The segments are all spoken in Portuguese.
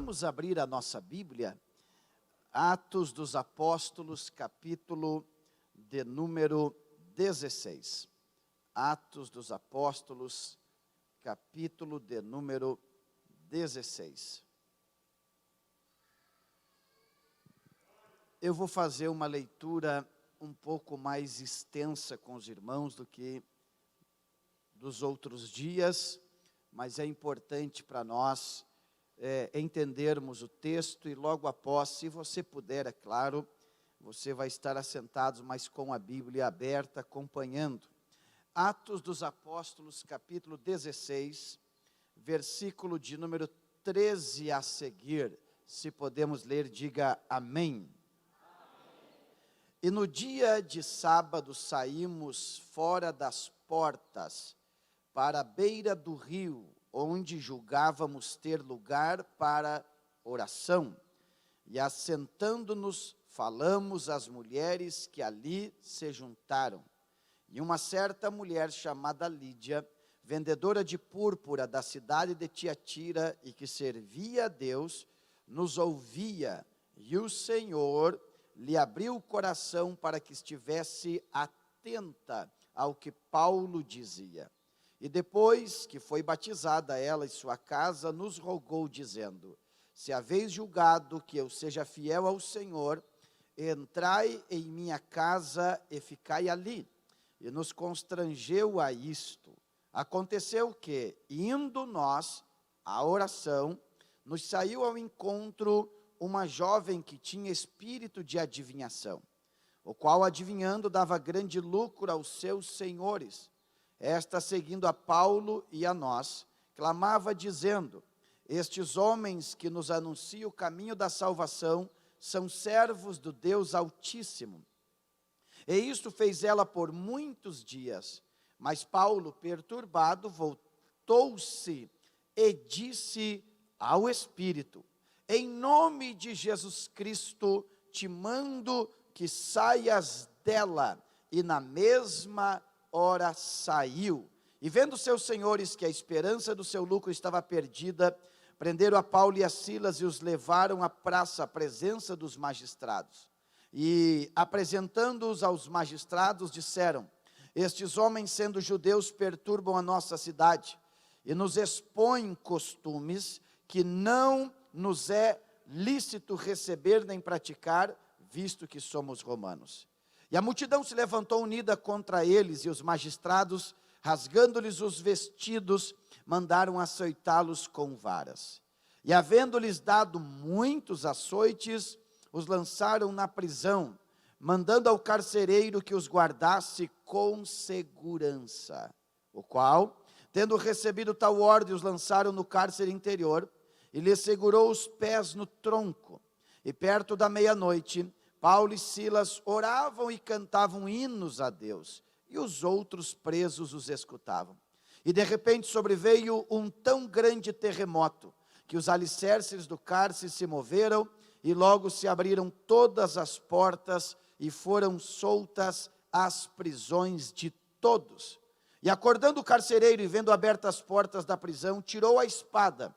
Vamos abrir a nossa Bíblia, Atos dos Apóstolos, capítulo de número 16. Atos dos Apóstolos, capítulo de número 16. Eu vou fazer uma leitura um pouco mais extensa com os irmãos do que dos outros dias, mas é importante para nós entendermos o texto e logo após, se você puder, é claro, você vai estar assentado, mas com a Bíblia aberta, acompanhando. Atos dos Apóstolos, capítulo 16, versículo de número 13 a seguir. Se podemos ler, diga amém. E no dia de sábado saímos fora das portas, para a beira do rio, onde julgávamos ter lugar para oração. E assentando-nos, falamos às mulheres que ali se juntaram. E uma certa mulher chamada Lídia, vendedora de púrpura da cidade de Tiatira e que servia a Deus, nos ouvia, e o Senhor lhe abriu o coração para que estivesse atenta ao que Paulo dizia. E depois que foi batizada ela e sua casa, nos rogou, dizendo: se haveis julgado que eu seja fiel ao Senhor, entrai em minha casa e ficai ali. E nos constrangeu a isto. Aconteceu que, indo nós à oração, nos saiu ao encontro uma jovem que tinha espírito de adivinhação, o qual, adivinhando, dava grande lucro aos seus senhores. Esta, seguindo a Paulo e a nós, clamava dizendo: estes homens que nos anunciam o caminho da salvação são servos do Deus Altíssimo. E isto fez ela por muitos dias. Mas Paulo, perturbado, voltou-se e disse ao Espírito: em nome de Jesus Cristo, te mando que saias dela. E na mesma hora saiu. E vendo seus senhores que a esperança do seu lucro estava perdida, prenderam a Paulo e a Silas e os levaram à praça, à presença dos magistrados. E apresentando-os aos magistrados, disseram: estes homens, sendo judeus, perturbam a nossa cidade e nos expõem costumes que não nos é lícito receber nem praticar, visto que somos romanos. E a multidão se levantou unida contra eles, e os magistrados, rasgando-lhes os vestidos, mandaram açoitá-los com varas. E havendo-lhes dado muitos açoites, os lançaram na prisão, mandando ao carcereiro que os guardasse com segurança. O qual, tendo recebido tal ordem, os lançaram no cárcere interior, e lhes segurou os pés no tronco. E perto da meia-noite, Paulo e Silas oravam e cantavam hinos a Deus, e os outros presos os escutavam. E de repente sobreveio um tão grande terremoto, que os alicerces do cárcere se moveram, e logo se abriram todas as portas, e foram soltas as prisões de todos. E acordando o carcereiro, e vendo abertas as portas da prisão, tirou a espada,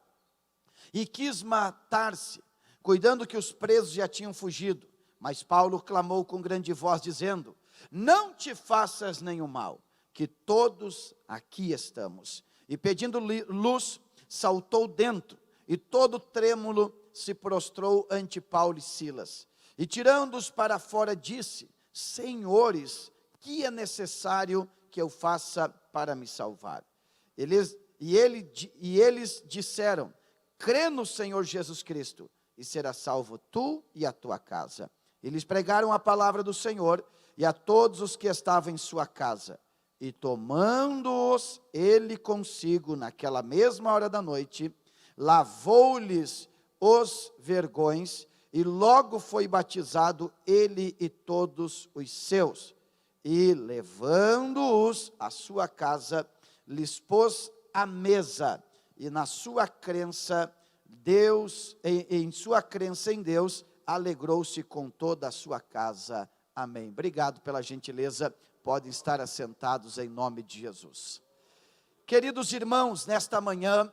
e quis matar-se, cuidando que os presos já tinham fugido. Mas Paulo clamou com grande voz, dizendo: não te faças nenhum mal, que todos aqui estamos. E pedindo luz, saltou dentro, e todo trêmulo se prostrou ante Paulo e Silas. E tirando-os para fora, disse: senhores, que é necessário que eu faça para me salvar? Eles disseram: crê no Senhor Jesus Cristo, e serás salvo tu e a tua casa. Eles pregaram a palavra do Senhor, e a todos os que estavam em sua casa. E tomando-os ele consigo, naquela mesma hora da noite, lavou-lhes os vergões, e logo foi batizado ele e todos os seus. E levando-os à sua casa, lhes pôs a mesa, e na sua crença, em sua crença em Deus, alegrou-se com toda a sua casa. Amém. Obrigado pela gentileza. Podem estar assentados em nome de Jesus. Queridos irmãos, nesta manhã,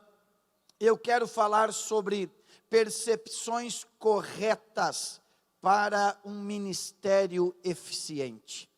eu quero falar sobre percepções corretas para um ministério eficiente.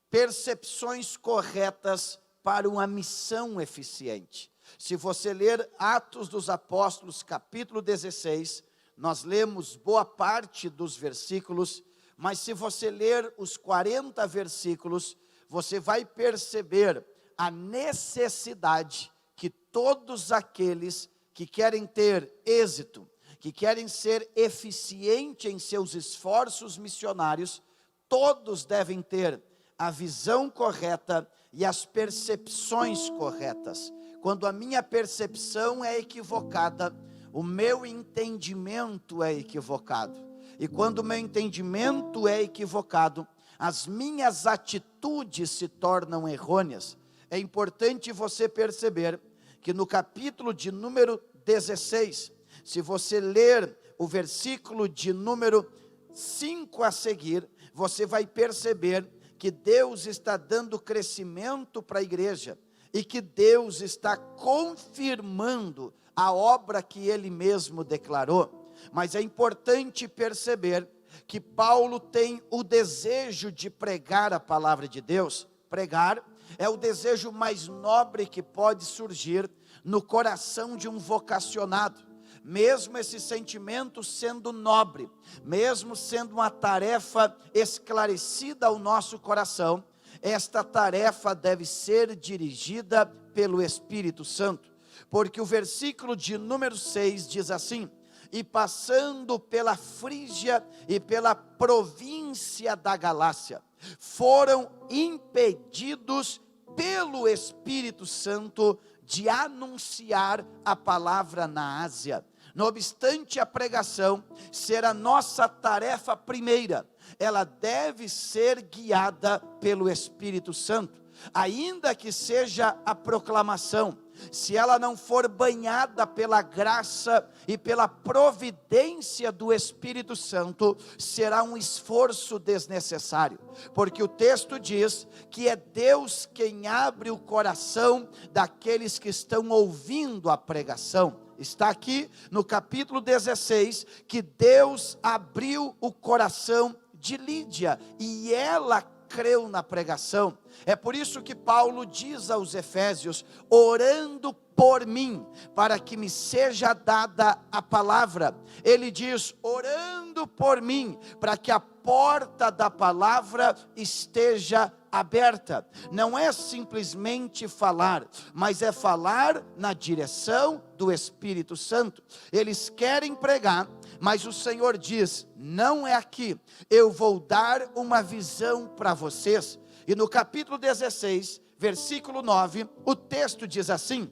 Percepções corretas para uma missão eficiente. Se você ler Atos dos Apóstolos, capítulo 16, nós lemos boa parte dos versículos, mas se você ler os 40 versículos, você vai perceber a necessidade que todos aqueles que querem ter êxito, que querem ser eficientes em seus esforços missionários, todos devem ter a visão correta e as percepções corretas. Quando a minha percepção é equivocada, o meu entendimento é equivocado. E quando o meu entendimento é equivocado, as minhas atitudes se tornam errôneas. É importante você perceber que no capítulo de número 16, se você ler o versículo de número 5 a seguir, você vai perceber que Deus está dando crescimento para a igreja e que Deus está confirmando a obra que Ele mesmo declarou. Mas é importante perceber que Paulo tem o desejo de pregar a palavra de Deus. Pregar é o desejo mais nobre que pode surgir no coração de um vocacionado. Mesmo esse sentimento sendo nobre, mesmo sendo uma tarefa esclarecida ao nosso coração, esta tarefa deve ser dirigida pelo Espírito Santo, porque o versículo de número 6 diz assim: e passando pela Frígia e pela província da Galácia, foram impedidos pelo Espírito Santo de anunciar a palavra na Ásia. Não obstante a pregação ser a nossa tarefa primeira, ela deve ser guiada pelo Espírito Santo, ainda que seja a proclamação. Se ela não for banhada pela graça e pela providência do Espírito Santo, será um esforço desnecessário, porque o texto diz que é Deus quem abre o coração daqueles que estão ouvindo a pregação. Está aqui no capítulo 16, que Deus abriu o coração de Lídia, e ela creu na pregação. É por isso que Paulo diz aos Efésios: orando por mim, para que me seja dada a palavra. Ele diz: orando por mim, para que a porta da palavra esteja aberta. Não é simplesmente falar, mas é falar na direção do Espírito Santo. Eles querem pregar, mas o Senhor diz: não é aqui, eu vou dar uma visão para vocês. E no capítulo 16, versículo 9, o texto diz assim: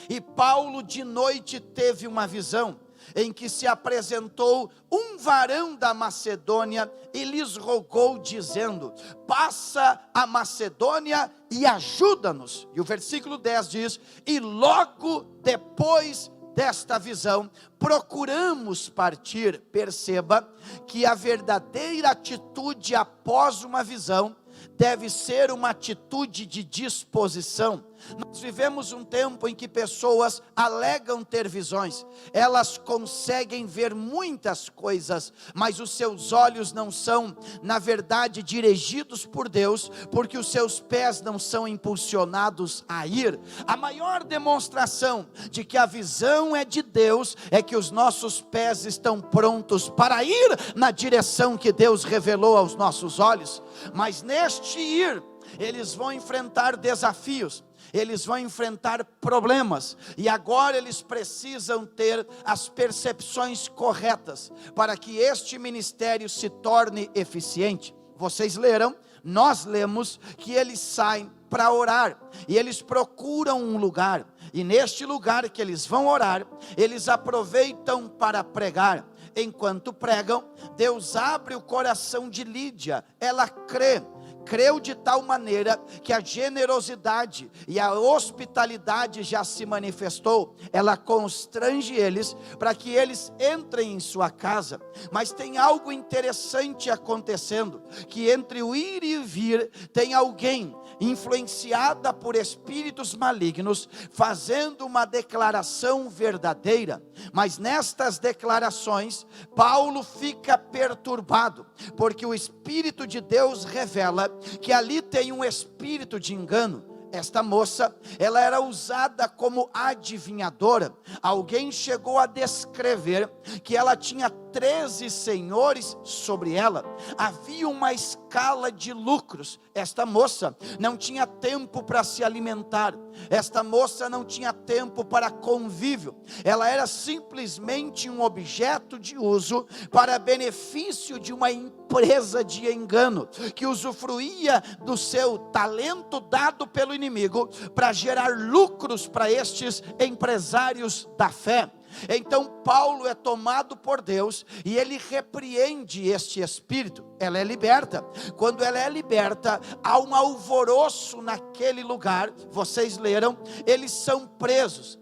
e Paulo de noite teve uma visão, em que se apresentou um varão da Macedônia e lhes rogou, dizendo: passa a Macedônia e ajuda-nos. E o versículo 10 diz: e logo depois desta visão, procuramos partir. Perceba que a verdadeira atitude após uma visão deve ser uma atitude de disposição. Nós vivemos um tempo em que pessoas alegam ter visões, elas conseguem ver muitas coisas, mas os seus olhos não são, na verdade, dirigidos por Deus, porque os seus pés não são impulsionados a ir. A maior demonstração de que a visão é de Deus, é que os nossos pés estão prontos para ir na direção que Deus revelou aos nossos olhos. Mas neste ir, eles vão enfrentar desafios, eles vão enfrentar problemas, e agora eles precisam ter as percepções corretas, para que este ministério se torne eficiente. Vocês leram, nós lemos, que eles saem para orar, e eles procuram um lugar, e neste lugar que eles vão orar, eles aproveitam para pregar. Enquanto pregam, Deus abre o coração de Lídia, ela creu de tal maneira que a generosidade e a hospitalidade já se manifestou. Ela constrange eles para que eles entrem em sua casa. Mas tem algo interessante acontecendo, que entre o ir e vir tem alguém. influenciada por espíritos malignos, fazendo uma declaração verdadeira. Mas nestas declarações, Paulo fica perturbado, porque o Espírito de Deus revela que ali tem um espírito de engano. Esta moça, ela era usada como adivinhadora. Alguém chegou a descrever que ela tinha 13 senhores sobre ela. Havia uma escala de lucros. Esta moça não tinha tempo para se alimentar. Esta moça não tinha tempo para convívio. Ela era simplesmente um objeto de uso para benefício de uma empresa de engano, que usufruía do seu talento dado pelo inimigo para gerar lucros para estes empresários da fé. Então Paulo é tomado por Deus e ele repreende este espírito. Ela é liberta. Quando ela é liberta, há um alvoroço naquele lugar. Vocês leram? Eles são presos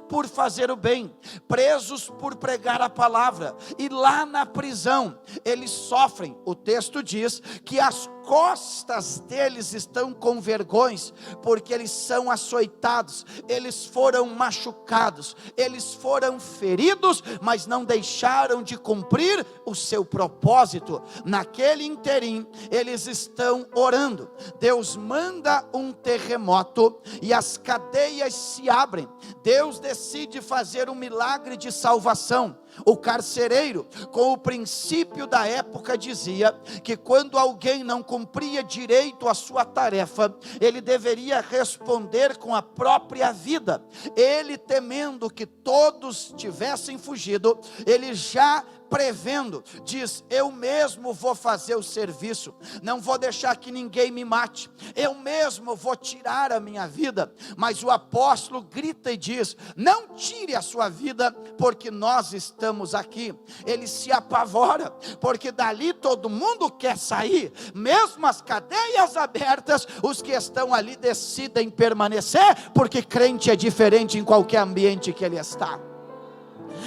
por fazer o bem, presos por pregar a palavra, e lá na prisão eles sofrem. O texto diz que as costas deles estão com vergões, porque eles são açoitados, eles foram machucados, eles foram feridos, mas não deixaram de cumprir o seu propósito. Naquele interim, eles estão orando. Deus manda um terremoto e as cadeias se abrem. Deus decide fazer um milagre de salvação. O carcereiro, com o princípio da época, dizia que quando alguém não cumpria direito a sua tarefa, ele deveria responder com a própria vida. Ele, temendo que todos tivessem fugido, ele já prevendo, diz: eu mesmo vou fazer o serviço, não vou deixar que ninguém me mate, eu mesmo vou tirar a minha vida. Mas o apóstolo grita e diz: não tire a sua vida, porque nós estamos aqui. Ele se apavora, porque dali todo mundo quer sair, mesmo as cadeias abertas, os que estão ali decidem permanecer, porque crente é diferente em qualquer ambiente que ele está.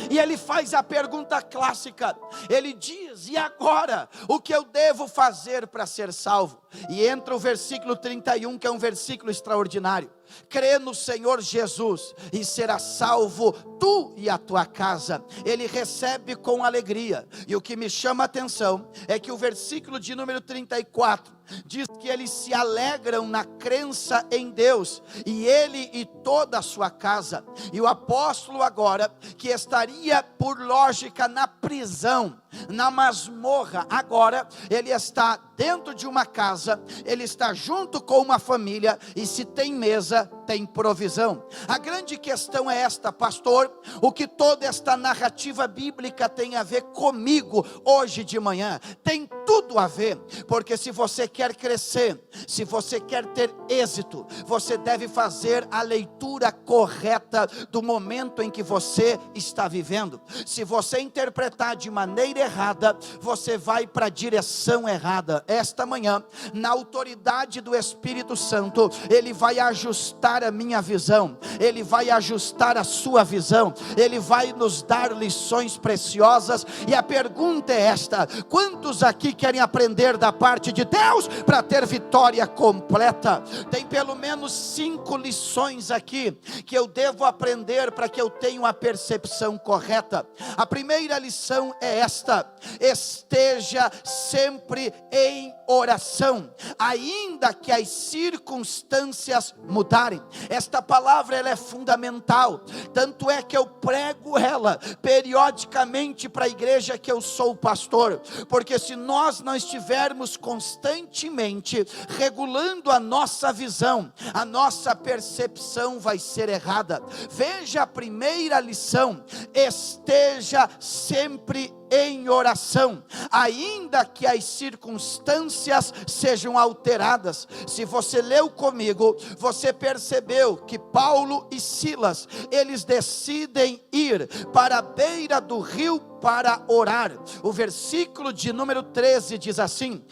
E ele faz a pergunta clássica, ele diz: e agora? O que eu devo fazer para ser salvo? E entra o versículo 31, que é um versículo extraordinário: crê no Senhor Jesus e será salvo tu e a tua casa. Ele recebe com alegria. E o que me chama a atenção é que o versículo de número 34 diz que eles se alegram na crença em Deus, e ele e toda a sua casa. E o apóstolo agora, que estaria por lógica na prisão, na masmorra, agora ele está dentro de uma casa, ele está junto com uma família, e se tem mesa, tem provisão. A grande questão é esta: pastor, o que toda esta narrativa bíblica tem a ver comigo hoje de manhã? Tem tudo a ver, porque se você quer crescer, se você quer ter êxito, você deve fazer a leitura correta do momento em que você está vivendo. Se você interpretar de maneira errada, você vai para a direção errada. Esta manhã, na autoridade do Espírito Santo, ele vai ajustar a minha visão, ele vai ajustar a sua visão, ele vai nos dar lições preciosas. E a pergunta é esta: quantos aqui querem aprender da parte de Deus para ter vitória completa? Tem pelo menos 5 lições aqui que eu devo aprender para que eu tenha a percepção correta. A primeira lição é esta: esteja sempre em oração, ainda que as circunstâncias mudarem. Esta palavra, ela é fundamental, tanto é que eu prego ela periodicamente para a igreja que eu sou pastor, porque se nós não estivermos constantemente regulando a nossa visão, a nossa percepção vai ser errada. Veja a primeira lição: esteja sempre em oração, ainda que as circunstâncias sejam alteradas. Se você leu comigo, você percebeu que Paulo e Silas, eles decidem ir para a beira do rio para orar. O versículo de número 13 diz assim: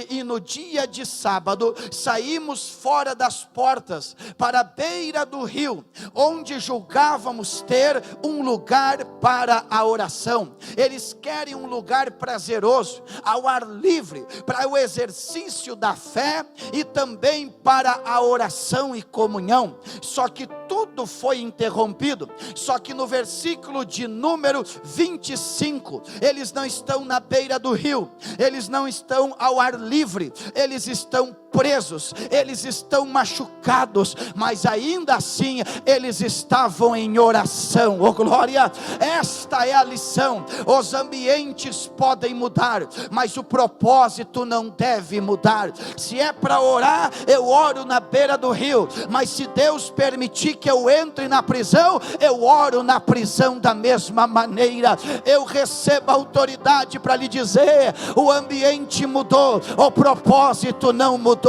e no dia de sábado saímos fora das portas para a beira do rio, onde julgávamos ter um lugar para a oração. Eles querem um lugar prazeroso, ao ar livre, para eu exercer exercício da fé e também para a oração e comunhão. Só que tudo foi interrompido. Só que no versículo de número 25, eles não estão na beira do rio, eles não estão ao ar livre, eles estão presos, eles estão machucados, mas ainda assim eles estavam em oração. Oh glória, esta é a lição. Os ambientes podem mudar, mas o propósito não deve mudar. Se é para orar, eu oro na beira do rio, mas se Deus permitir que eu entre na prisão, eu oro na prisão da mesma maneira. Eu recebo autoridade para lhe dizer: o ambiente mudou, o propósito não mudou.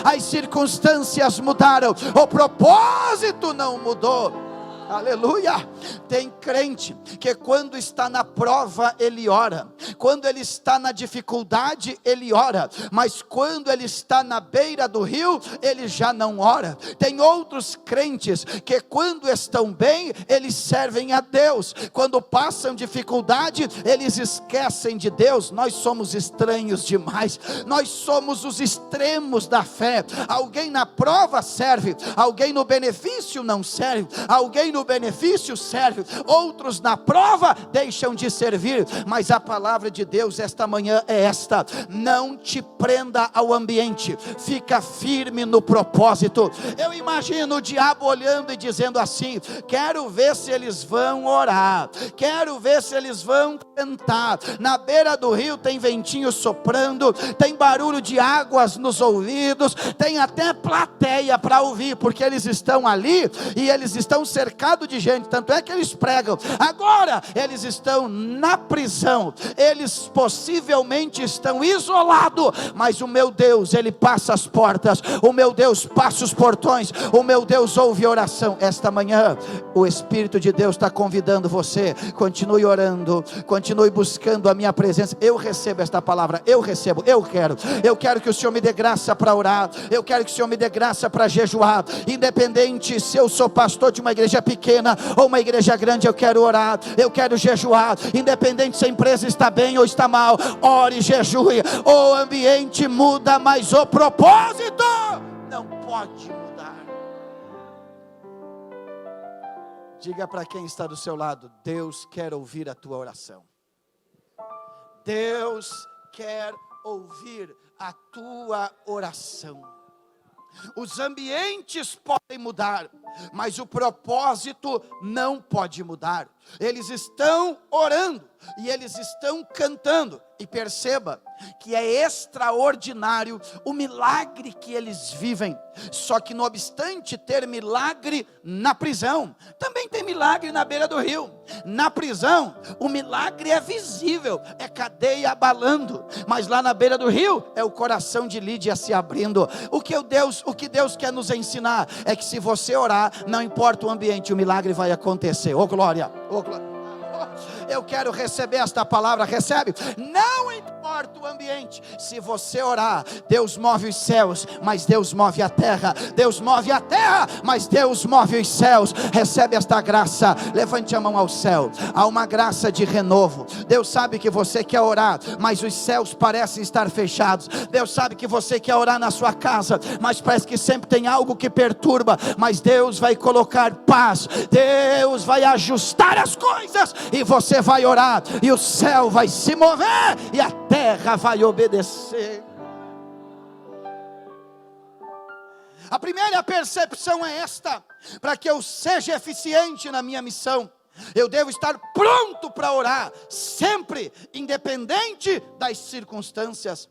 As circunstâncias mudaram, o propósito não mudou. Aleluia. Tem crente que quando está na prova ele ora, quando ele está na dificuldade ele ora, mas quando ele está na beira do rio ele já não ora. Tem outros crentes que quando estão bem eles servem a Deus, quando passam dificuldade eles esquecem de Deus. Nós somos estranhos demais, nós somos os extremos da fé. Alguém na prova serve, alguém no benefício não serve, alguém no benefício serve, outros na prova deixam de servir. Mas a palavra de Deus esta manhã é esta: não te prenda ao ambiente, fica firme no propósito. Eu imagino o diabo olhando e dizendo assim: quero ver se eles vão orar, quero ver se eles vão cantar. Na beira do rio tem ventinho soprando, tem barulho de águas nos ouvidos, tem até plateia para ouvir, porque eles estão ali e eles estão cercados de gente, tanto é que eles pregam. Agora eles estão na prisão, eles possivelmente estão isolados, mas o meu Deus, Ele passa as portas, o meu Deus passa os portões, o meu Deus ouve a oração. Esta manhã o Espírito de Deus está convidando você: continue orando, continue buscando a minha presença. Eu recebo esta palavra, eu recebo, eu quero que o Senhor me dê graça para orar, eu quero que o Senhor me dê graça para jejuar, independente se eu sou pastor de uma igreja pequena ou uma igreja grande, eu quero orar, eu quero jejuar, independente se a empresa está bem ou está mal, ore e jejue. O ambiente muda, mas o propósito não pode mudar. Diga para quem está do seu lado: Deus quer ouvir a tua oração. Deus quer ouvir a tua oração. Os ambientes podem mudar, mas o propósito não pode mudar. Eles estão orando e eles estão cantando, e perceba que é extraordinário o milagre que eles vivem. Só que não obstante ter milagre na prisão, também tem milagre na beira do rio. Na prisão o milagre é visível, é cadeia abalando, mas lá na beira do rio é o coração de Lídia se abrindo. O que Deus quer nos ensinar é que se você orar, não importa o ambiente, o milagre vai acontecer. Oh glória, oh glória. Eu quero receber esta palavra, recebe? Não importa o ambiente, se você orar, Deus move os céus, mas Deus move a terra. Deus move a terra, mas Deus move os céus. Recebe esta graça, levante a mão ao céu. Há uma graça de renovo. Deus sabe que você quer orar, mas os céus parecem estar fechados. Deus sabe que você quer orar na sua casa, mas parece que sempre tem algo que perturba. Mas Deus vai colocar paz, Deus vai ajustar as coisas, e você vai orar, e o céu vai se mover, e a terra vai obedecer. A primeira percepção é esta: para que eu seja eficiente na minha missão, eu devo estar pronto para orar, sempre, independente das circunstâncias.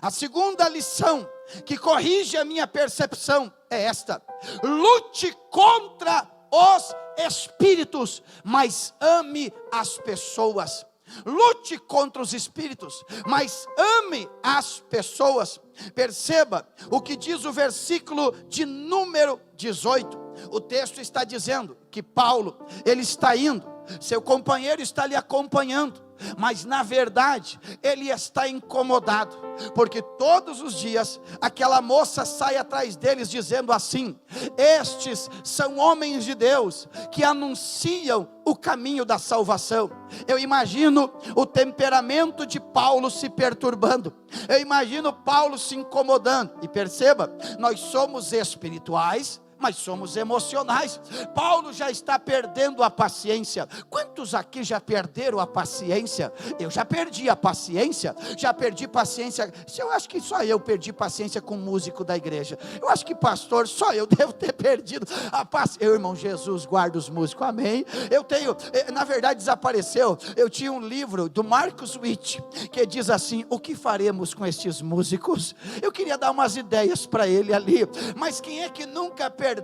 A segunda lição que corrige a minha percepção é esta: lute contra os espíritos, mas ame as pessoas. Lute contra os espíritos, mas ame as pessoas. Perceba o que diz o versículo de número 18. O texto está dizendo que Paulo, ele está indo, seu companheiro está lhe acompanhando, mas na verdade ele está incomodado, porque todos os dias aquela moça sai atrás deles dizendo assim: estes são homens de Deus que anunciam o caminho da salvação. Eu imagino o temperamento de Paulo se perturbando, eu imagino Paulo se incomodando. E perceba, nós somos espirituais, mas somos emocionais. Paulo já está perdendo a paciência. Quantos aqui já perderam a paciência? Eu já perdi a paciência. Já perdi paciência. Eu acho que só eu perdi paciência com o músico da igreja. Eu acho que pastor, só eu devo ter perdido a paciência. Irmão, Jesus guarda os músicos, amém. Eu tenho, na verdade desapareceu. Eu tinha um livro do Marcus Witt que diz assim: o que faremos com estes músicos? Eu queria dar umas ideias para ele ali, mas quem é que nunca perdeu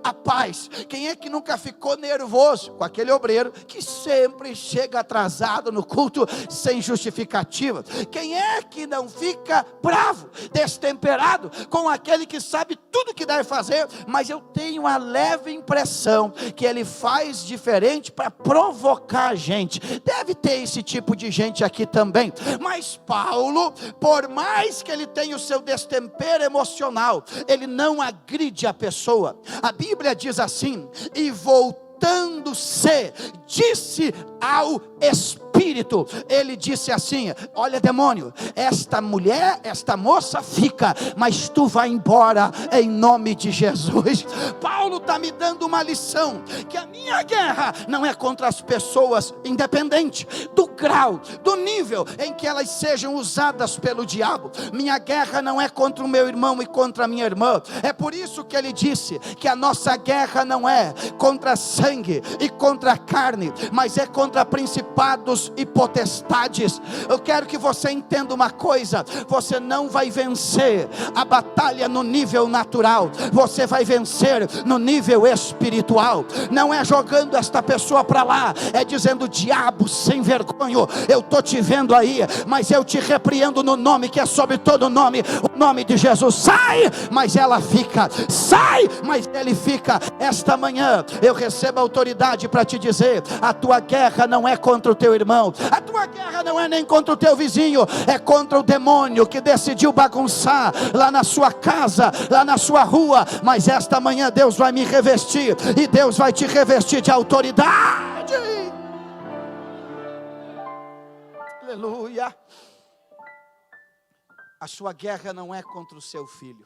a paz? Quem é que nunca ficou nervoso com aquele obreiro que sempre chega atrasado no culto sem justificativa? Quem é que não fica bravo, destemperado com aquele que sabe tudo que deve fazer, mas eu tenho a leve impressão que ele faz diferente para provocar a gente? Deve ter esse tipo de gente aqui também. Mas Paulo, por mais que ele tenha o seu destempero emocional, ele não agride a pessoa. A Bíblia diz assim: e voltando-se, disse ao Espírito, ele disse assim: olha, demônio, esta mulher, esta moça fica, mas tu vai embora em nome de Jesus. Paulo está me dando uma lição, que a minha guerra não é contra as pessoas, independente do grau, do nível em que elas sejam usadas pelo diabo. Minha guerra não é contra o meu irmão e contra a minha irmã. É por isso que ele disse que a nossa guerra não é contra sangue e contra carne, mas é contra principados e potestades. Eu quero que você entenda uma coisa: você não vai vencer a batalha no nível natural, você vai vencer no nível espiritual. Não é jogando esta pessoa para lá, é dizendo: diabo sem vergonha, eu estou te vendo aí, mas eu te repreendo no nome que é sobre todo nome, o nome de Jesus. Sai, mas ela fica. Sai, mas ele fica. Esta manhã eu recebo autoridade para te dizer: a tua guerra não é contra o teu irmão, a tua guerra não é nem contra o teu vizinho, é contra o demônio que decidiu bagunçar lá na sua casa, lá na sua rua. Mas esta manhã Deus vai me revestir, e Deus vai te revestir de autoridade. Aleluia. A sua guerra não é contra o seu filho.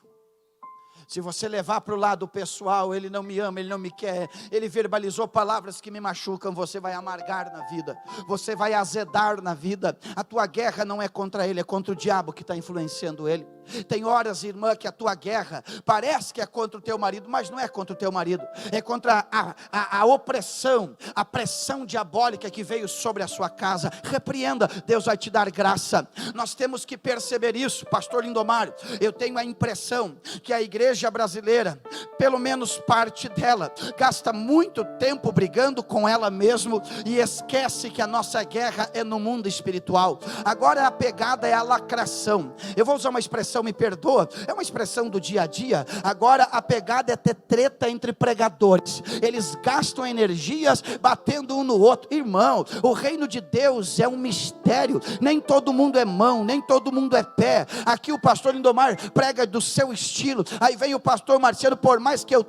Se você levar para o lado pessoal: ele não me ama, ele não me quer, ele verbalizou palavras que me machucam, você vai amargar na vida, você vai azedar na vida. A tua guerra não é contra ele, é contra o diabo que está influenciando ele. Tem horas, irmã, que a tua guerra parece que é contra o teu marido, mas não é contra o teu marido, é contra a opressão, a pressão diabólica que veio sobre a sua casa. Repreenda, Deus vai te dar graça. Nós temos que perceber isso. Pastor Lindomar, eu tenho a impressão que a igreja brasileira, pelo menos parte dela, gasta muito tempo brigando com ela mesmo e esquece que a nossa guerra é no mundo espiritual. Agora a pegada é a lacração. Eu vou usar uma expressão, me perdoa, é uma expressão do dia a dia. Agora a pegada é ter treta entre pregadores. Eles gastam energias batendo um no outro. Irmão, o reino de Deus é um mistério. Nem todo mundo é mão, nem todo mundo é pé. Aqui o pastor Lindomar prega do seu estilo, aí vem o pastor Marciano, por mais que eu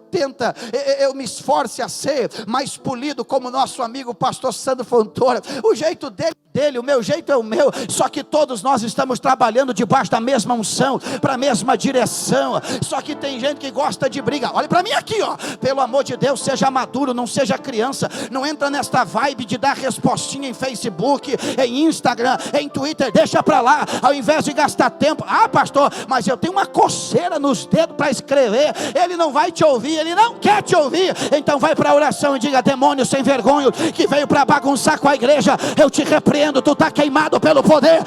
eu me esforce a ser mais polido, como nosso amigo pastor Sandro Fontoura, o jeito dele, o meu jeito é o meu, só que todos nós estamos trabalhando debaixo da mesma unção, para a mesma direção. Só que tem gente que gosta de briga. Olha para mim aqui, ó. Pelo amor de Deus, seja maduro, não seja criança. Não entra nesta vibe de dar respostinha em Facebook, em Instagram, em Twitter. Deixa para lá, ao invés de gastar tempo. Ah, pastor, mas eu tenho uma coceira nos dedos para escrever. Ele não vai te ouvir, ele não quer te ouvir. Então vai para a oração e diga: demônio sem vergonha que veio para bagunçar com a igreja, eu te repreendo. Tu está queimado pelo poder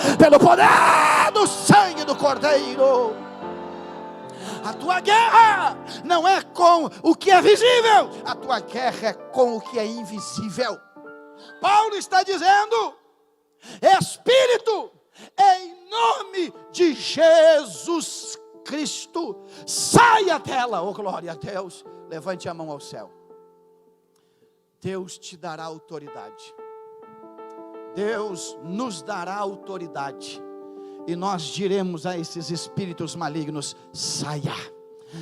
do sangue do Cordeiro. A tua guerra não é com o que é visível, a tua guerra é com o que é invisível. Paulo está dizendo: Espírito, em nome de Jesus Cristo, saia dela. Oh, glória a Deus. Levante a mão ao céu. Deus te dará autoridade. Deus nos dará autoridade, e nós diremos a esses espíritos malignos: saia,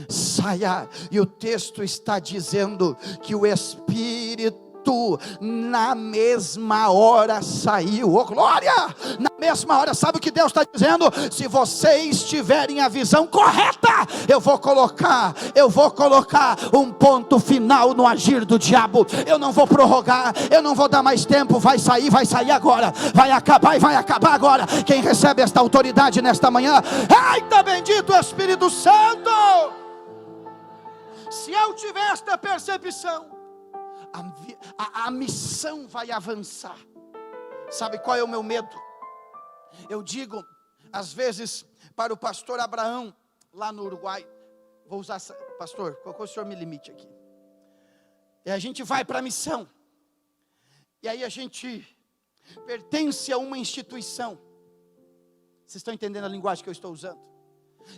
saia. E o texto está dizendo que o espírito na mesma hora saiu. Oh glória! Na mesma hora. Sabe o que Deus está dizendo? Se vocês tiverem a visão correta, eu vou colocar um ponto final no agir do diabo. Eu não vou prorrogar, eu não vou dar mais tempo. Vai sair agora, vai acabar agora. Quem recebe esta autoridade nesta manhã? Eita, bendito Espírito Santo! Se eu tiver esta percepção, a missão vai avançar. Sabe qual é o meu medo? Eu digo, às vezes, para o pastor Abraão, lá no Uruguai, vou usar, pastor, qual que o senhor me limite aqui? E a gente vai para a missão, e aí a gente pertence a uma instituição. Vocês estão entendendo a linguagem que eu estou usando?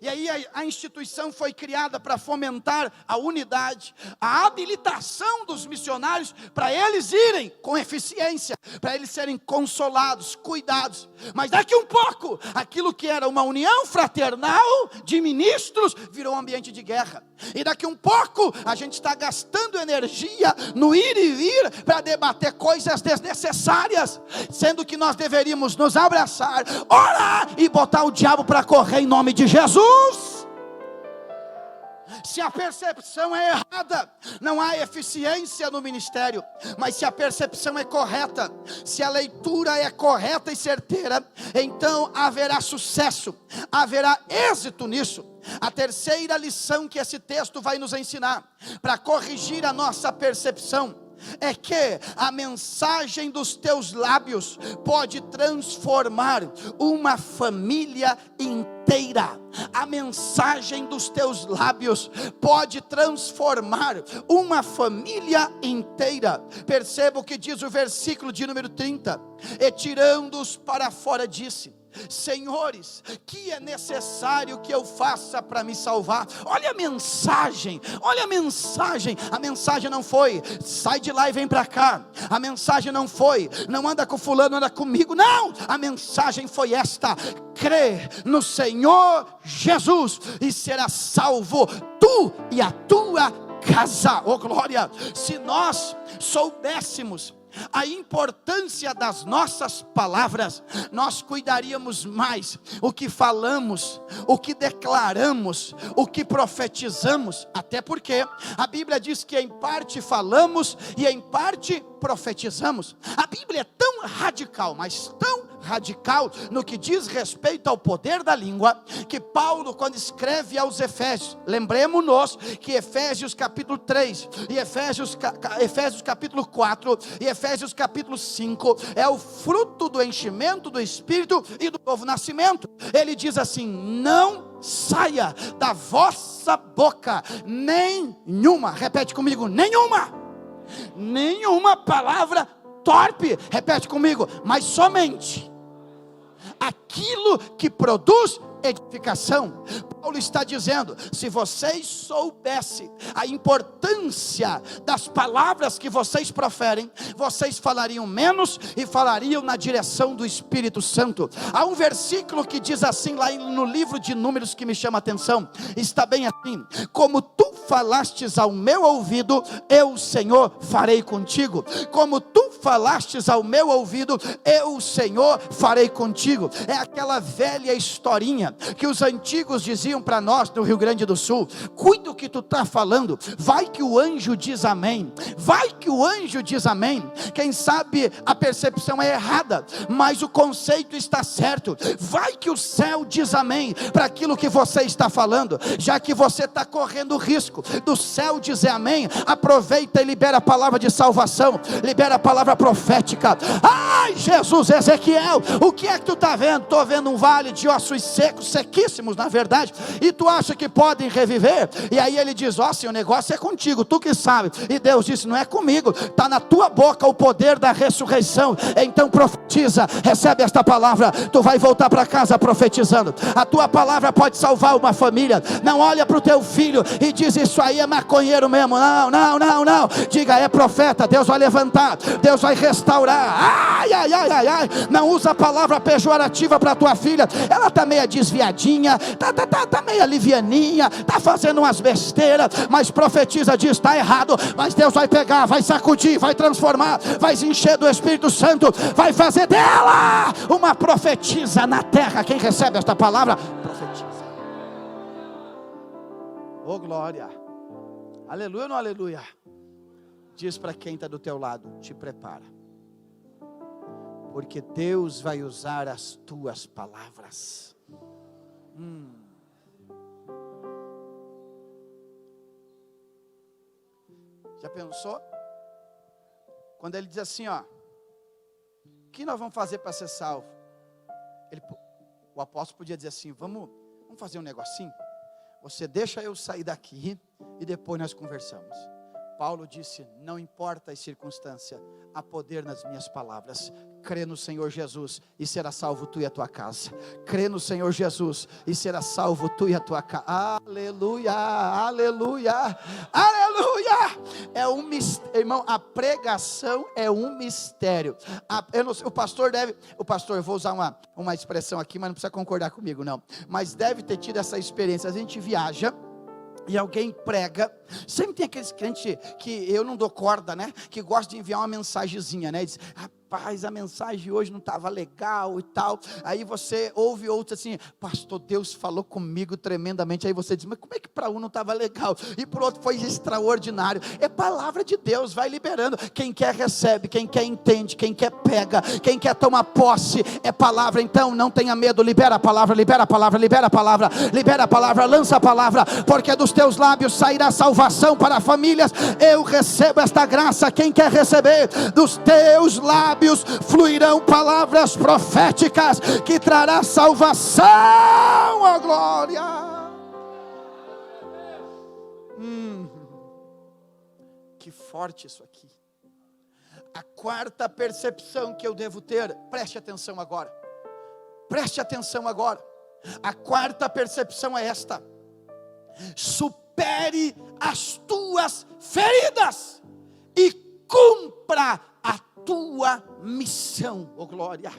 E aí a instituição foi criada para fomentar a unidade, a habilitação dos missionários, para eles irem com eficiência, para eles serem consolados, cuidados. Mas daqui um pouco, aquilo que era uma união fraternal de ministros, virou um ambiente de guerra. E daqui um pouco, a gente está gastando energia no ir e vir, para debater coisas desnecessárias, sendo que nós deveríamos nos abraçar, orar e botar o diabo para correr em nome de Jesus. Se a percepção é errada, não há eficiência no ministério. Mas se a percepção é correta, se a leitura é correta e certeira, então haverá sucesso, haverá êxito nisso. A terceira lição que esse texto vai nos ensinar, para corrigir a nossa percepção, é que a mensagem dos teus lábios pode transformar uma família inteira. A mensagem dos teus lábios pode transformar uma família inteira. Perceba o que diz o versículo de número 30. E tirando-os para fora disse: senhores, que é necessário que eu faça para me salvar? Olha a mensagem, a mensagem não foi, sai de lá e vem para cá. A mensagem não foi, não anda com fulano, anda comigo. Não, a mensagem foi esta: crê no Senhor Jesus e será salvo tu e a tua casa. Oh glória! Se nós soubéssemos a importância das nossas palavras, nós cuidaríamos mais o que falamos, o que declaramos, o que profetizamos. Até porque a Bíblia diz que em parte falamos e em parte profetizamos. A Bíblia é tão radical, mas tão radical no que diz respeito ao poder da língua, que Paulo, quando escreve aos Efésios, lembremos-nos que Efésios capítulo 3 e Efésios capítulo 4 e Efésios capítulo 5 é o fruto do enchimento do Espírito e do novo nascimento. Ele diz assim: não saia da vossa boca nenhuma, repete comigo, nenhuma palavra torpe, repete comigo, mas somente aquilo que produz edificação. Paulo está dizendo: se vocês soubessem a importância das palavras que vocês proferem, vocês falariam menos e falariam na direção do Espírito Santo. Há um versículo que diz assim lá no livro de Números que me chama a atenção. Está bem assim: como tu falastes ao meu ouvido, eu, Senhor, farei contigo. Como tu falastes ao meu ouvido, eu, Senhor, farei contigo. É aquela velha historinha que os antigos diziam para nós no Rio Grande do Sul: cuida o que tu está falando, vai que o anjo diz amém, vai que o anjo diz amém. Quem sabe a percepção é errada, mas o conceito está certo. Vai que o céu diz amém para aquilo que você está falando. Já que você está correndo o risco do céu dizer amém, aproveita e libera a palavra de salvação, libera a palavra profética. Ai Jesus, Ezequiel, o que é que tu está vendo? Estou vendo um vale de ossos secos, sequíssimos na verdade, e tu acha que podem reviver? E aí ele diz: ó, Senhor, o negócio é contigo, tu que sabe. E Deus disse: não é comigo, está na tua boca o poder da ressurreição. Então profetiza profetiza, recebe esta palavra. Tu vai voltar para casa profetizando. A tua palavra pode salvar uma família. Não olha para o teu filho e diz: isso aí é maconheiro mesmo. Não, não, não, não. Diga: é profeta. Deus vai levantar, Deus vai restaurar. Ai, ai, ai, ai, ai. Não usa a palavra pejorativa para tua filha. Ela está meio desviadinha, tá meio livianinha, tá fazendo umas besteiras, mas profetiza, diz: está errado, mas Deus vai pegar, vai sacudir, vai transformar, vai encher do Espírito Santo, vai fazer dela uma profetisa na terra. Quem recebe esta palavra, profetiza. Oh glória, aleluia ou não aleluia? Diz para quem está do teu lado: te prepara, porque Deus vai usar as tuas palavras. Já pensou? Quando ele diz assim, ó: o que nós vamos fazer para ser salvo? O apóstolo podia dizer assim: vamos fazer um negocinho. Você deixa eu sair daqui e depois nós conversamos. Paulo disse: não importa as circunstâncias, há poder nas minhas palavras. Crê no Senhor Jesus e será salvo tu e a tua casa. Crê no Senhor Jesus e será salvo tu e a tua casa. Aleluia, aleluia, aleluia. É um mistério, irmão. A pregação é um mistério. O pastor, eu vou usar uma expressão aqui, mas não precisa concordar comigo não. Mas deve ter tido essa experiência. A gente viaja e alguém prega. Sempre tem aqueles crentes que eu não dou corda, né? Que gosta de enviar uma mensagenzinha, né? E diz: rapaz, a mensagem hoje não estava legal e tal. Aí você ouve outro assim: pastor, Deus falou comigo tremendamente. Aí você diz: mas como é que para um não estava legal e para o outro foi extraordinário? É palavra de Deus, vai liberando. Quem quer recebe, quem quer entende, quem quer pega, quem quer tomar posse. É palavra. Então não tenha medo, libera a palavra, libera a palavra, libera a palavra, libera a palavra, lança a palavra, porque dos teus lábios sairá salvação para famílias. Eu recebo esta graça. Quem quer receber? Dos teus lábios fluirão palavras proféticas que trará salvação. Oh glória. Que forte isso aqui. A quarta percepção que eu devo ter, preste atenção agora. Preste atenção agora. A quarta percepção é esta: supere as tuas feridas e cumpra a tua missão. Oh glória.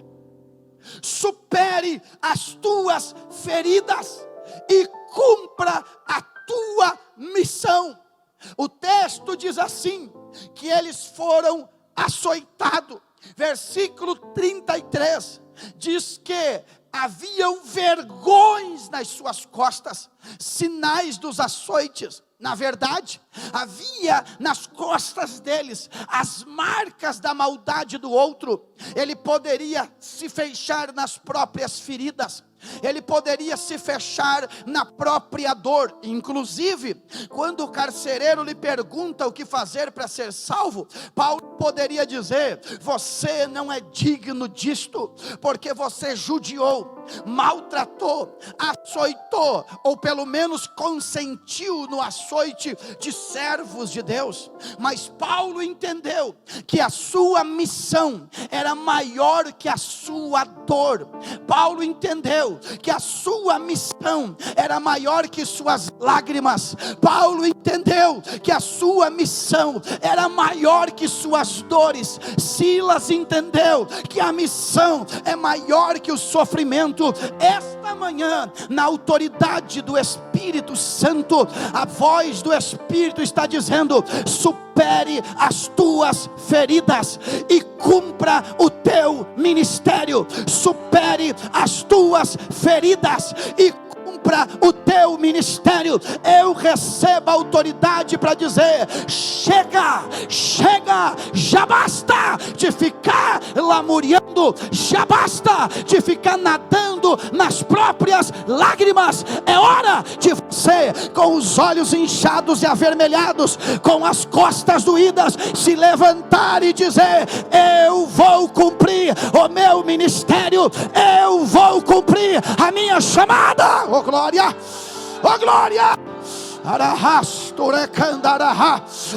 Supere as tuas feridas e cumpra a tua missão. O texto diz assim, que eles foram açoitados. Versículo 33 diz que haviam vergões nas suas costas, sinais dos açoites. Na verdade, havia nas costas deles as marcas da maldade do outro. Ele poderia se fechar nas próprias feridas. Ele poderia se fechar na própria dor. Inclusive, quando o carcereiro lhe pergunta o que fazer para ser salvo, Paulo poderia dizer: você não é digno disto, porque você judiou, maltratou, açoitou, ou pelo menos consentiu no açoite de servos de Deus. Mas Paulo entendeu que a sua missão era maior que a sua dor. Paulo entendeu que a sua missão era maior que suas lágrimas. Paulo entendeu que a sua missão era maior que suas dores. Silas entendeu que a missão é maior que o sofrimento. Esta manhã, na autoridade do Espírito Santo, a voz do Espírito está dizendo: supere as tuas feridas e cumpra o teu ministério. Supere as tuas feridas e cumpra o teu ministério. Eu recebo a autoridade para dizer: chega, chega, já basta de ficar lamuriando, já basta de ficar nadando nas próprias lágrimas. É hora de você, com os olhos inchados e avermelhados, com as costas doídas, se levantar e dizer: eu vou cumprir o meu ministério, eu vou cumprir a minha chamada. Oh glória, oh glória,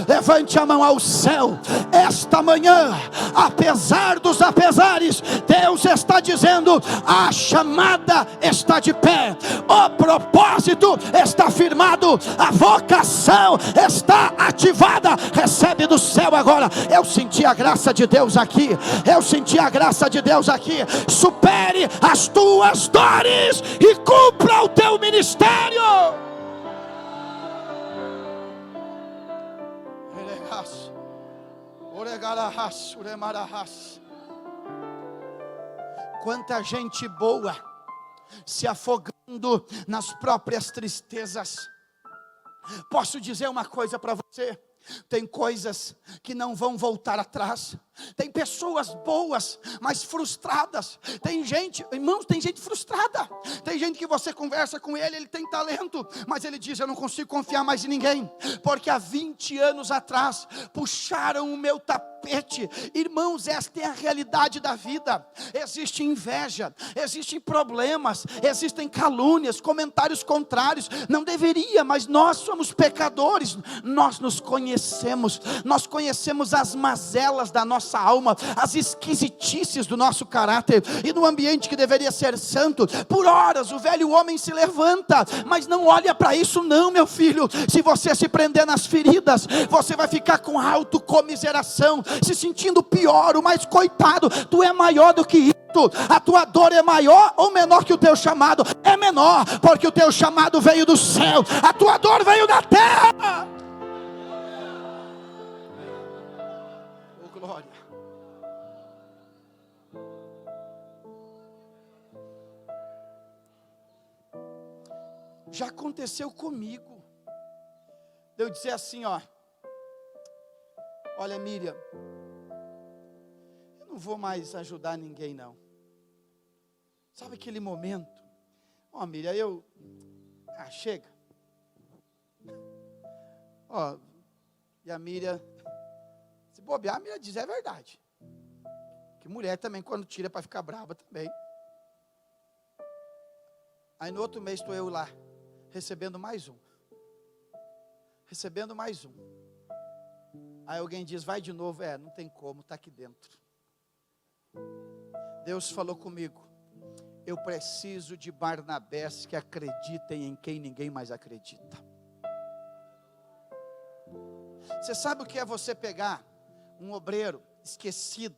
Levante a mão ao céu. Esta manhã, apesar dos apesares, Deus está dizendo: a chamada está de pé, o propósito está firmado, a vocação está ativada. Recebe do céu agora. Eu senti a graça de Deus aqui. Eu senti a graça de Deus aqui. Supere as tuas dores e cumpra o teu ministério. Quanta gente boa se afogando nas próprias tristezas. Posso dizer uma coisa para você: tem coisas que não vão voltar atrás. Tem pessoas boas, mas frustradas. Tem gente, irmãos, tem gente frustrada. Tem gente que você conversa com ele, ele tem talento, mas ele diz: eu não consigo confiar mais em ninguém, porque há 20 anos atrás puxaram o meu tapete. Irmãos, esta é a realidade da vida. Existe inveja, existem problemas, existem calúnias, comentários contrários. Não deveria, mas nós somos pecadores. Nós nos conhecemos, nós conhecemos as mazelas da nossa alma, as esquisitices do nosso caráter. E no ambiente que deveria ser santo, por horas o velho homem se levanta, mas não olha para isso não, meu filho. Se você se prender nas feridas, você vai ficar com autocomiseração, se sentindo pior, o mais coitado. Tu é maior do que isso. A tua dor é maior ou menor que o teu chamado? É menor, porque o teu chamado veio do céu, a tua dor veio da terra. Oh, glória. Já aconteceu comigo, de eu dizer assim, olha, Miriam, eu não vou mais ajudar ninguém não. Sabe aquele momento? Miriam, chega. E a Miriam, se bobear, a Miriam diz: é verdade. Que mulher também, quando tira para ficar brava também. Aí no outro mês estou eu lá, recebendo mais um. Aí alguém diz: vai de novo. Não tem como, está aqui dentro. Deus falou comigo: eu preciso de Barnabés que acreditem em quem ninguém mais acredita. Você sabe o que é você pegar um obreiro esquecido,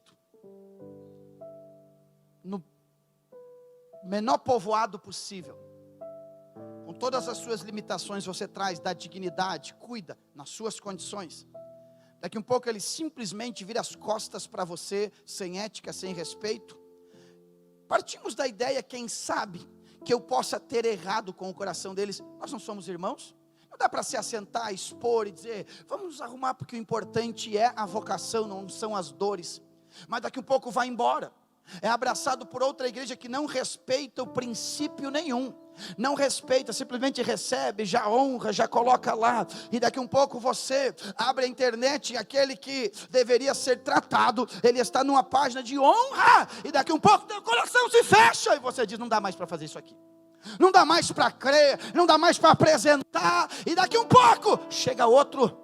no menor povoado possível, com todas as suas limitações, você traz, dá dignidade, cuida nas suas condições. Daqui um pouco ele simplesmente vira as costas para você, sem ética, sem respeito. Partimos da ideia, quem sabe, que eu possa ter errado com o coração deles. Nós não somos irmãos? Não dá para se assentar, expor e dizer: vamos nos arrumar, porque o importante é a vocação, não são as dores. Mas daqui um pouco vai embora. É abraçado por outra igreja que não respeita o princípio nenhum. Não respeita, simplesmente recebe, já honra, já coloca lá. E daqui um pouco você abre a internet e aquele que deveria ser tratado, ele está numa página de honra. E daqui um pouco teu coração se fecha e você diz: não dá mais para fazer isso aqui. Não dá mais para crer, não dá mais para apresentar. E daqui um pouco chega outro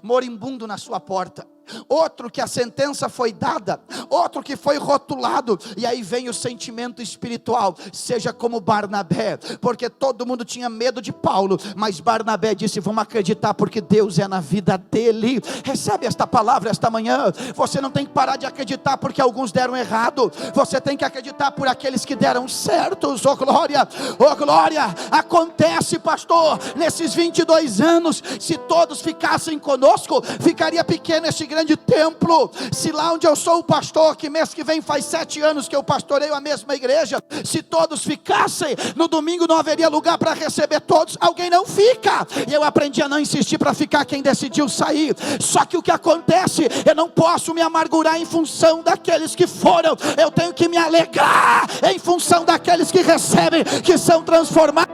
moribundo na sua porta, outro que a sentença foi dada, outro que foi rotulado. E aí vem o sentimento espiritual: seja como Barnabé, porque todo mundo tinha medo de Paulo, mas Barnabé disse: vamos acreditar, porque Deus é na vida dele. Recebe esta palavra esta manhã. Você não tem que parar de acreditar porque alguns deram errado, você tem que acreditar por aqueles que deram certos. Oh glória, oh glória. Acontece, pastor, nesses 22 anos, se todos ficassem conosco, ficaria pequeno este grande templo. Se lá onde eu sou o pastor, que mês que vem faz 7 anos que eu pastoreio a mesma igreja, se todos ficassem, no domingo não haveria lugar para receber todos. Alguém não fica, e eu aprendi a não insistir para ficar quem decidiu sair. Só que o que acontece, eu não posso me amargurar em função daqueles que foram, eu tenho que me alegrar em função daqueles que recebem, que são transformados.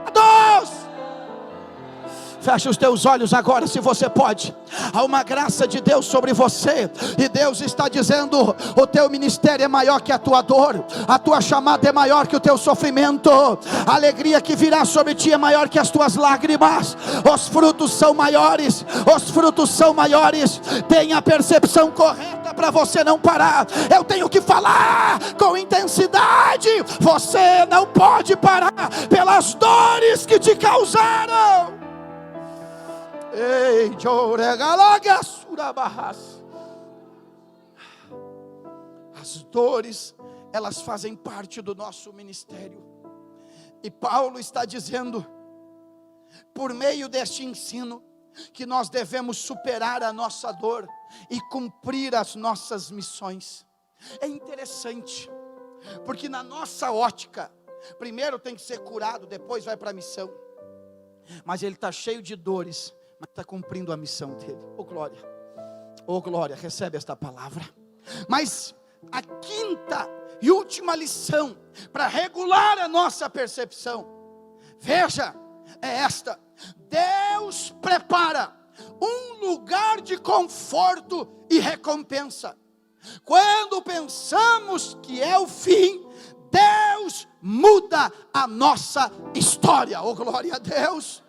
Feche os teus olhos agora, se você pode. Há uma graça de Deus sobre você, e Deus está dizendo: o teu ministério é maior que a tua dor, a tua chamada é maior que o teu sofrimento, a alegria que virá sobre ti é maior que as tuas lágrimas. Os frutos são maiores, os frutos são maiores. Tenha a percepção correta para você não parar. Eu tenho que falar com intensidade. Você não pode parar pelas dores que te causaram. Ei, as dores, elas fazem parte do nosso ministério. E Paulo está dizendo, por meio deste ensino, que nós devemos superar a nossa dor e cumprir as nossas missões. É interessante, porque na nossa ótica, primeiro tem que ser curado, depois vai para a missão. Mas ele está cheio de dores, mas está cumprindo a missão dele. Oh glória, recebe esta palavra. Mas a quinta e última lição, para regular a nossa percepção, veja, é esta: Deus prepara um lugar de conforto e recompensa. Quando pensamos que é o fim, Deus muda a nossa história. Oh glória a Deus.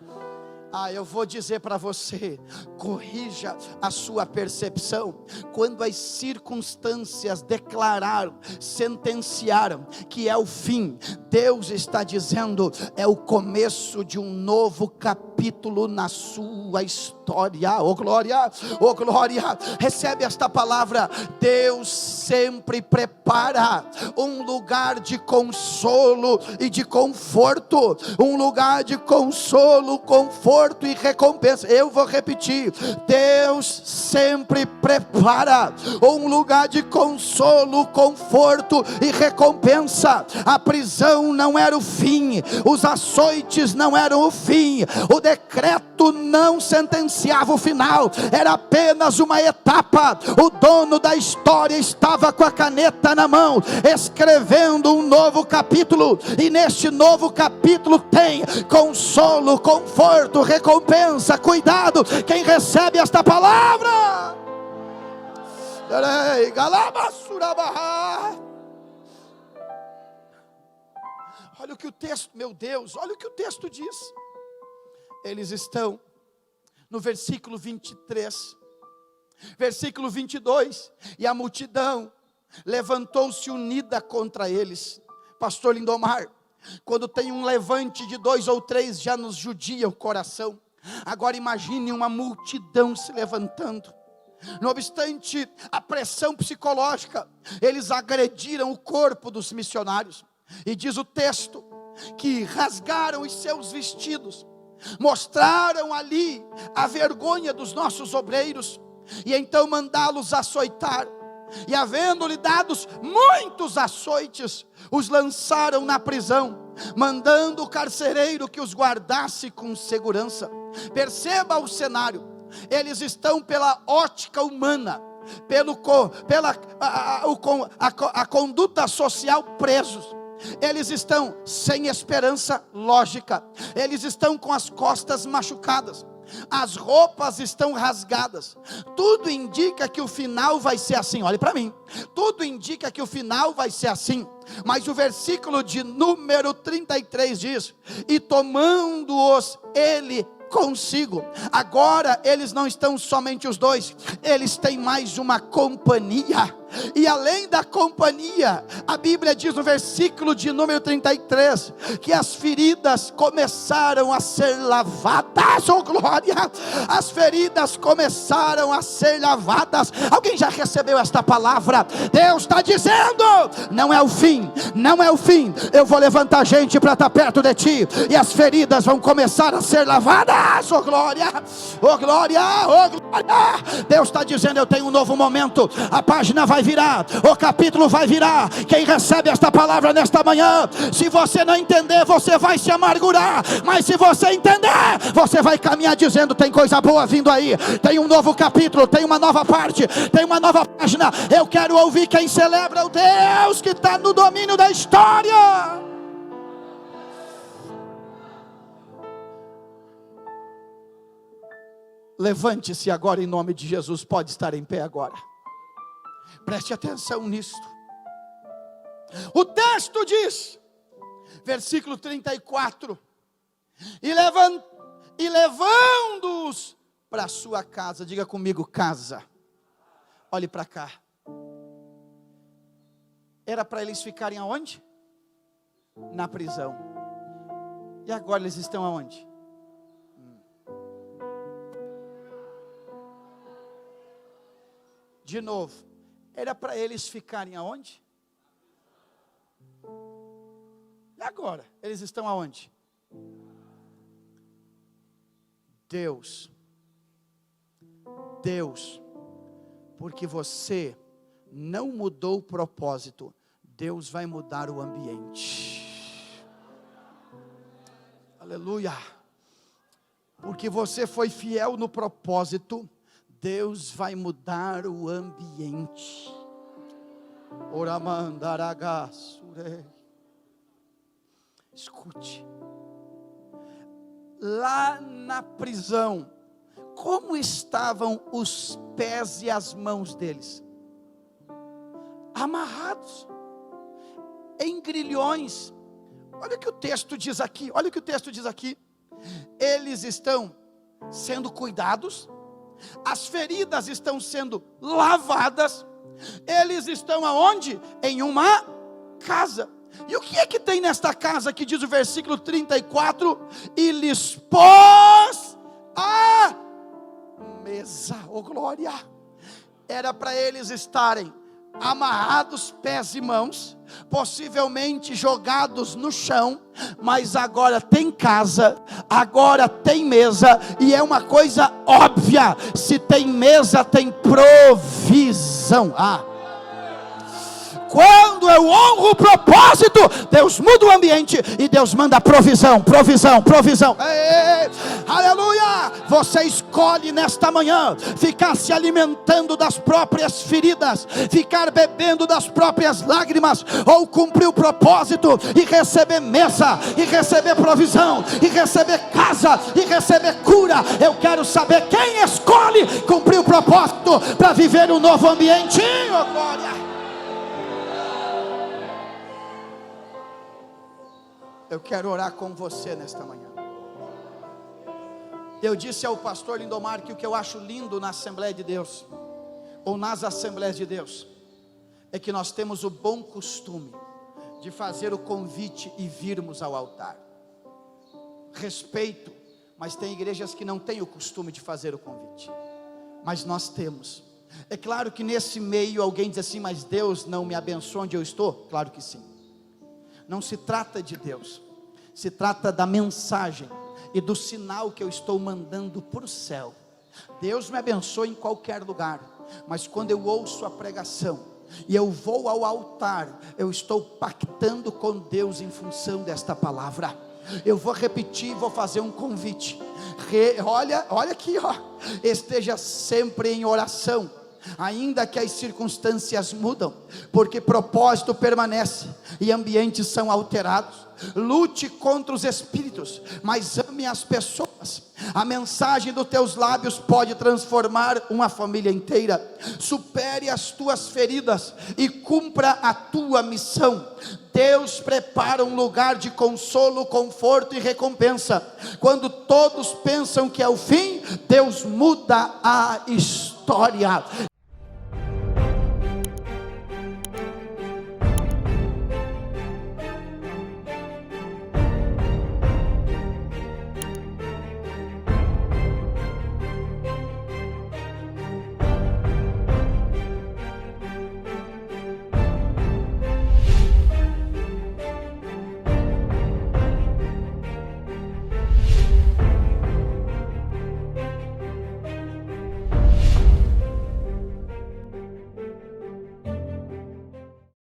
Eu vou dizer para você, corrija a sua percepção. Quando as circunstâncias declararam, sentenciaram que é o fim, Deus está dizendo, é o começo de um novo capítulo na sua história. Oh glória, oh glória. Recebe esta palavra. Deus sempre prepara um lugar de consolo e de conforto, um lugar de consolo, conforto e recompensa. Eu vou repetir: Deus sempre prepara um lugar de consolo, conforto e recompensa. A prisão não era o fim, os açoites não eram o fim, o decreto não sentenciava o final, era apenas uma etapa. O dono da história estava com a caneta na mão, escrevendo um novo capítulo, e neste novo capítulo tem consolo, conforto, recompensa. Cuidado, quem recebe esta palavra. Olha o que o texto, meu Deus, olha o que o texto diz. Eles estão no versículo 23, versículo 22, e a multidão levantou-se unida contra eles. Pastor Lindomar, quando tem um levante de 2 ou 3, já nos judia o coração. Agora imagine uma multidão se levantando. Não obstante a pressão psicológica, eles agrediram o corpo dos missionários. E diz o texto que rasgaram os seus vestidos, mostraram ali a vergonha dos nossos obreiros, e então mandá-los açoitar. E havendo-lhe dados muitos açoites, os lançaram na prisão, mandando o carcereiro que os guardasse com segurança. Perceba o cenário. Eles estão pela ótica humana, pela conduta social presos. Eles estão sem esperança lógica. Eles estão com as costas machucadas, as roupas estão rasgadas. Tudo indica que o final vai ser assim. Olhe para mim. Tudo indica que o final vai ser assim. Mas o versículo de número 33 diz: e tomando-os ele consigo. Agora eles não estão somente os dois, eles têm mais uma companhia. E além da companhia, a Bíblia diz no versículo de número 33, que as feridas começaram a ser lavadas. Oh glória! As feridas começaram a ser lavadas. Alguém já recebeu esta palavra? Deus está dizendo: não é o fim, não é o fim. Eu vou levantar gente para estar perto de ti, e as feridas vão começar a ser lavadas. Oh glória! Oh glória! Oh glória! Deus está dizendo: eu tenho um novo momento. A página vai virar, o capítulo vai virar. Quem recebe esta palavra nesta manhã, se você não entender, você vai se amargurar, mas se você entender, você vai caminhar dizendo: tem coisa boa vindo aí, tem um novo capítulo, tem uma nova parte, tem uma nova página. Eu quero ouvir quem celebra o Deus que está no domínio da história. Levante-se agora em nome de Jesus, pode estar em pé agora. Preste atenção nisto. O texto diz, versículo 34, e levando-os para a sua casa. Diga comigo, casa. Olhe para cá. Era para eles ficarem aonde? Na prisão. E agora eles estão aonde? De novo, era para eles ficarem aonde? E agora? Eles estão aonde? Deus, porque você não mudou o propósito, Deus vai mudar o ambiente. Aleluia. Porque você foi fiel no propósito, Deus vai mudar o ambiente. Oramandaragasurei. Escute. Lá na prisão, como estavam os pés e as mãos deles? Amarrados em grilhões. Olha o que o texto diz aqui. Olha o que o texto diz aqui. Eles estão sendo cuidados. As feridas estão sendo lavadas. Eles estão aonde? Em uma casa. E o que é que tem nesta casa que diz o versículo 34? E lhes pôs a mesa. Oh glória! Era para eles estarem amarrados pés e mãos, possivelmente jogados no chão, mas agora tem casa, agora tem mesa, e é uma coisa óbvia: se tem mesa, tem provisão. Quando eu honro o propósito, Deus muda o ambiente e Deus manda provisão. Ei, aleluia! Você escolhe nesta manhã ficar se alimentando das próprias feridas, ficar bebendo das próprias lágrimas, ou cumprir o propósito e receber mesa, e receber provisão, e receber casa, e receber cura. Eu quero saber quem escolhe cumprir o propósito para viver um novo ambiente. Oh, glória! Eu quero orar com você nesta manhã. Eu disse ao pastor Lindomar que o que eu acho lindo na Assembleia de Deus, ou nas Assembleias de Deus, é que nós temos o bom costume de fazer o convite e virmos ao altar. Respeito, mas tem igrejas que não têm o costume de fazer o convite, mas nós temos. É claro que nesse meio alguém diz assim: mas Deus não me abençoa onde eu estou? Claro que sim. Não se trata de Deus, se trata da mensagem e do sinal que eu estou mandando para o céu. Deus me abençoa em qualquer lugar, mas quando eu ouço a pregação e eu vou ao altar, eu estou pactando com Deus em função desta palavra. Eu vou repetir, vou fazer um convite. Olha aqui, esteja sempre em oração, ainda que as circunstâncias mudam, porque propósito permanece e ambientes são alterados. Lute contra os espíritos, mas ame as pessoas. A mensagem dos teus lábios pode transformar uma família inteira. Supere as tuas feridas e cumpra a tua missão. Deus prepara um lugar de consolo, conforto e recompensa. Quando todos pensam que é o fim, Deus muda a história.